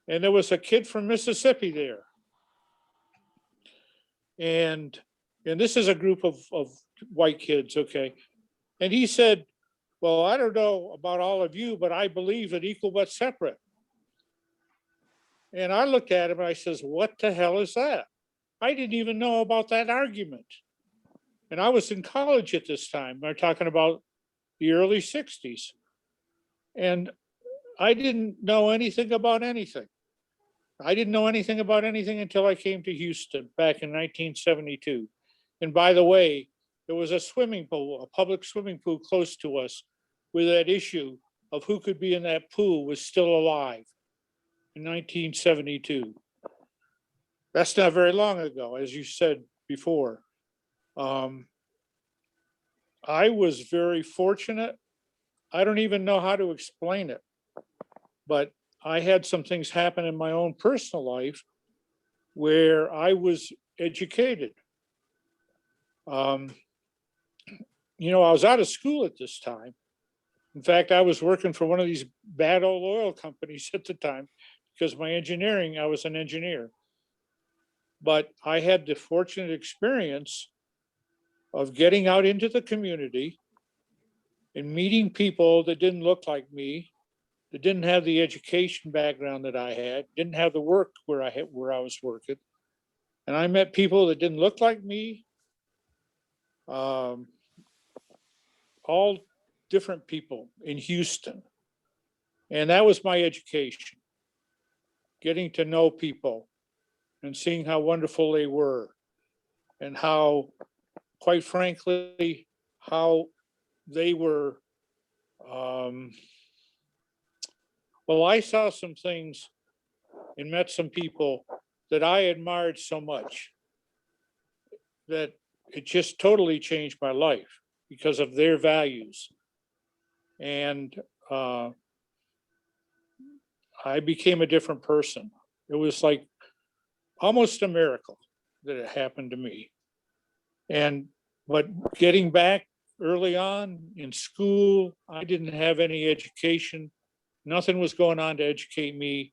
[SPEAKER 6] and there was a kid from Mississippi there. And this is a group of white kids, okay? And he said, well, I don't know about all of you, but I believe that equal but separate. And I looked at him and I says, what the hell is that? I didn't even know about that argument. And I was in college at this time. We're talking about the early 60s. And I didn't know anything about anything. I didn't know anything about anything until I came to Houston back in 1972. And by the way, there was a swimming pool, a public swimming pool close to us, where that issue of who could be in that pool was still alive in 1972. That's not very long ago, as you said before. I was very fortunate. I don't even know how to explain it, but I had some things happen in my own personal life where I was educated. You know, I was out of school at this time. In fact, I was working for one of these bad old oil companies at the time because my engineering, I was an engineer. But I had the fortunate experience of getting out into the community and meeting people that didn't look like me, that didn't have the education background that I had, didn't have the work where I was working. And I met people that didn't look like me, all different people in Houston. And that was my education, getting to know people and seeing how wonderful they were and how, quite frankly, how they were, well, I saw some things and met some people that I admired so much that it just totally changed my life because of their values. And I became a different person. It was like almost a miracle. that it happened to me. But getting back early on in school, I didn't have any education. Nothing was going on to educate me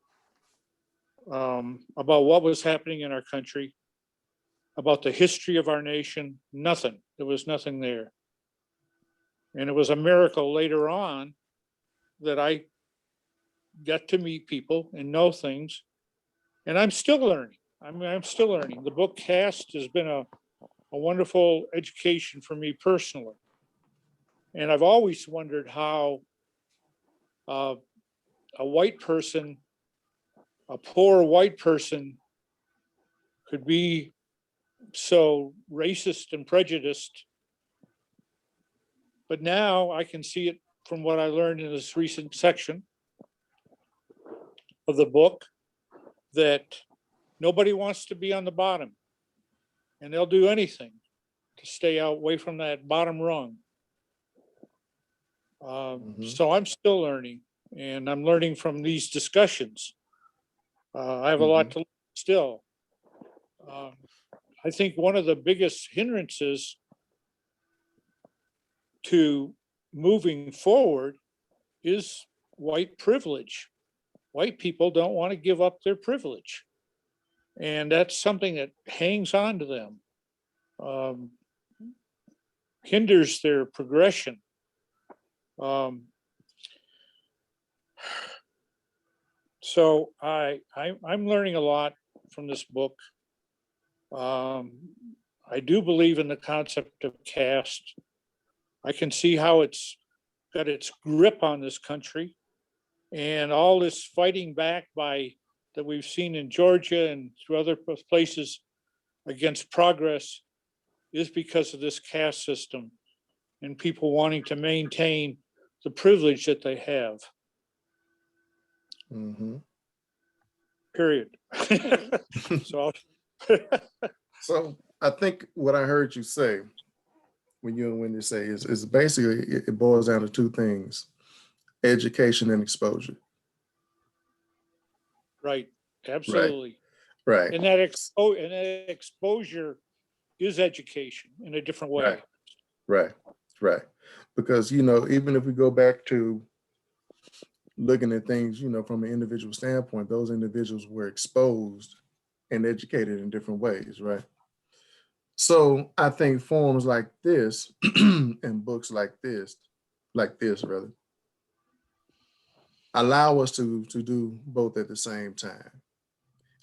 [SPEAKER 6] about what was happening in our country, about the history of our nation. Nothing. There was nothing there. And it was a miracle later on that I got to meet people and know things. And I'm still learning. I'm still learning. The book Caste has been a wonderful education for me personally. And I've always wondered how a white person, a poor white person, could be so racist and prejudiced. But now I can see it from what I learned in this recent section of the book, that nobody wants to be on the bottom, and they'll do anything to stay away from that bottom rung. So I'm still learning, and I'm learning from these discussions. I have a lot to learn still. I think one of the biggest hindrances to moving forward is white privilege. White people don't want to give up their privilege. And that's something that hangs on to them, hinders their progression. So I'm learning a lot from this book. I do believe in the concept of caste. I can see how it's got its grip on this country, and all this fighting back that we've seen in Georgia and through other places against progress is because of this caste system and people wanting to maintain the privilege that they have. Period. So
[SPEAKER 5] So I think what I heard you say when you say is basically it boils down to two things: education and exposure.
[SPEAKER 6] right, absolutely.
[SPEAKER 5] Right.
[SPEAKER 6] And that exposure is education in a different way.
[SPEAKER 5] Right. Because, even if we go back to looking at things, from an individual standpoint, those individuals were exposed and educated in different ways, right? So I think forums like this and books like this rather, allow us to do both at the same time.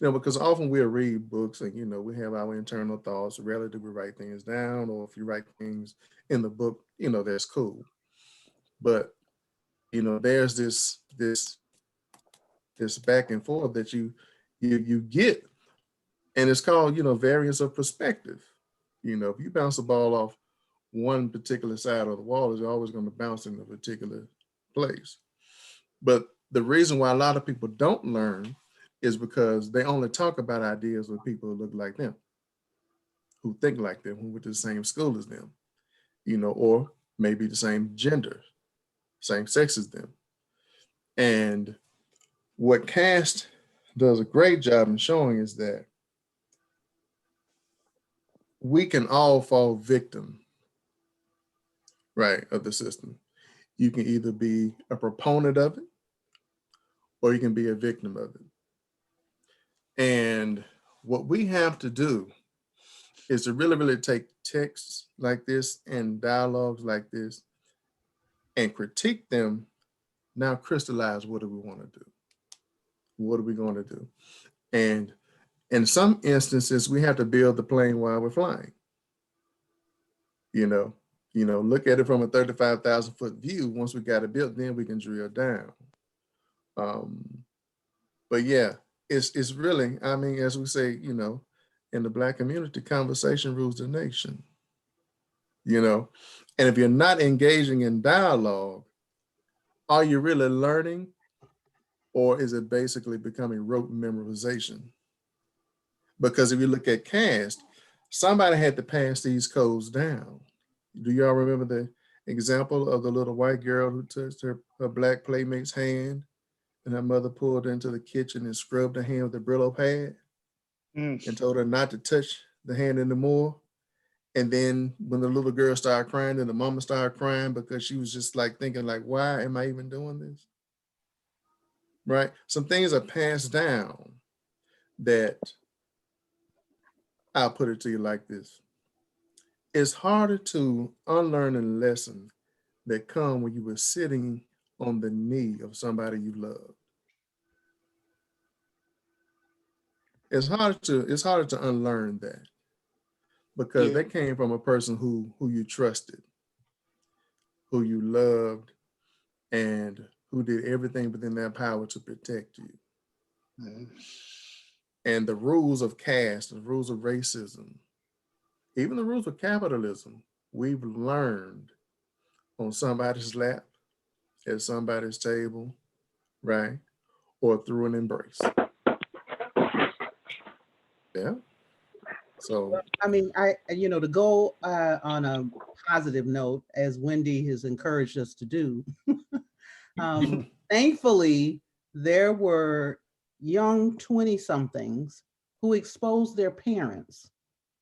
[SPEAKER 5] Because often we'll read books and, we have our internal thoughts. Rarely do we write things down, or if you write things in the book, that's cool. But, there's this back and forth that you get, and it's called, variance of perspective. If you bounce the ball off one particular side of the wall, it's always going to bounce in a particular place. But the reason why a lot of people don't learn is because they only talk about ideas with people who look like them, who think like them, who went to the same school as them, or maybe the same gender, same sex as them. And what Caste does a great job in showing is that we can all fall victim, right, of the system. You can either be a proponent of it, or you can be a victim of it. And what we have to do is to really, really take texts like this and dialogues like this and critique them. Now crystallize, what do we want to do? What are we going to do? And in some instances, we have to build the plane while we're flying. Look at it from a 35,000 foot view. Once we got it built, then we can drill down. But yeah, it's really, as we say, in the Black community, conversation rules the nation. And if you're not engaging in dialogue, are you really learning, or is it basically becoming rote memorization? Because if you look at Caste, somebody had to pass these codes down. Do y'all remember the example of the little white girl who touched her Black playmate's hand, and her mother pulled her into the kitchen and scrubbed her hand with a Brillo pad and told her not to touch the hand in the more. And then when the little girl started crying, then the mama started crying because she was just like thinking like, why am I even doing this? Right? Some things are passed down that, I'll put it to you like this. It's harder to unlearn a lesson that come when you were sitting on the knee of somebody you love. It's harder to unlearn that because that came from a person who you trusted, who you loved, and who did everything within their power to protect you. And the rules of caste, the rules of racism, even the rules of capitalism, we've learned on somebody's lap, at somebody's table, right? Or through an embrace. Yeah. So,
[SPEAKER 3] I mean, to go on a positive note, as Wendy has encouraged us to do, thankfully, there were young 20-somethings who exposed their parents,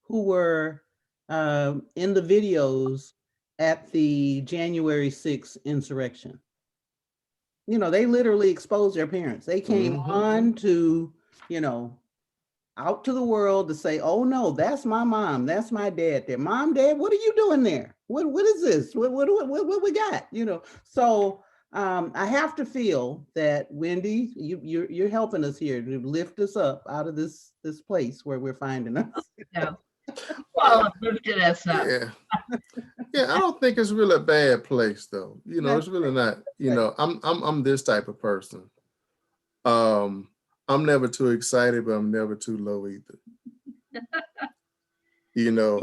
[SPEAKER 3] who were in the videos at the January 6th insurrection. They literally exposed their parents. They came on to, out to the world to say, oh no, that's my mom, that's my dad there. Mom, dad, what are you doing there? What is this? What we got? So I have to feel that, Wendy, you're helping us here to lift us up out of this place where we're finding us.
[SPEAKER 4] Yeah. Well, lifted us up.
[SPEAKER 5] yeah. Yeah, I don't think it's really a bad place though. It's really not, I'm this type of person. I'm never too excited, but I'm never too low either.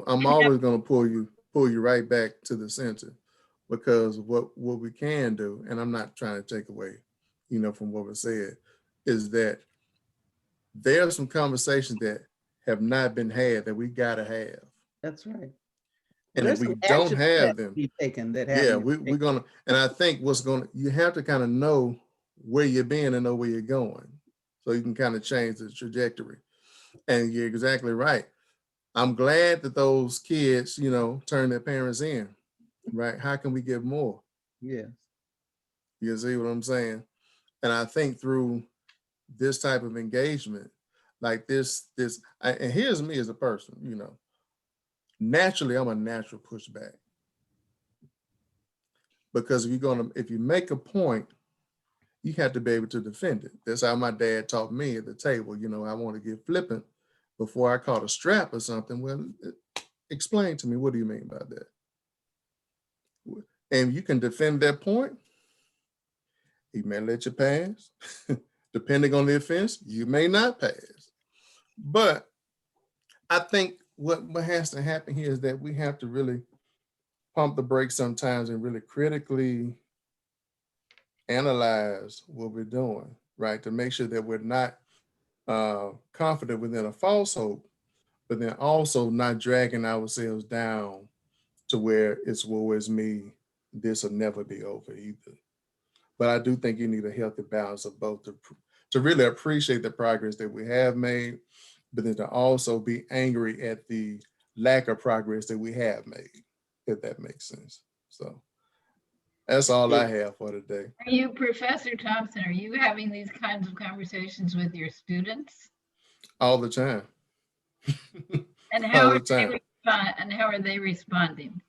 [SPEAKER 5] I'm always gonna pull you right back to the center, because what we can do, and I'm not trying to take away, from what was said, is that there are some conversations that have not been had that we gotta have.
[SPEAKER 3] That's right.
[SPEAKER 5] And if we don't have them,
[SPEAKER 3] be taken that
[SPEAKER 5] yeah, we're gonna, and I think you have to kind of know where you're being and know where you're going, so you can kind of change the trajectory. And you're exactly right. I'm glad that those kids, turn their parents in, right? How can we give more?
[SPEAKER 3] Yes.
[SPEAKER 5] You see what I'm saying? And I think through this type of engagement, like and here's me as a person, naturally, I'm a natural pushback. Because if you make a point, you have to be able to defend it. That's how my dad taught me at the table. I want to get flippant before I caught a strap or something. Well, explain to me, what do you mean by that? And you can defend that point. He may let you pass. Depending on the offense, you may not pass. But I think what has to happen here is that we have to really pump the brakes sometimes and really critically analyze what we're doing, right? To make sure that we're not confident within a false hope, but then also not dragging ourselves down to where it's woe is me, this will never be over either. But I do think you need a healthy balance of both to really appreciate the progress that we have made, but then to also be angry at the lack of progress that we have made, if that makes sense. So that's all I have for today.
[SPEAKER 4] Are you, Professor Thompson, are you having these kinds of conversations with your students?
[SPEAKER 5] All the time.
[SPEAKER 4] And how are they responding?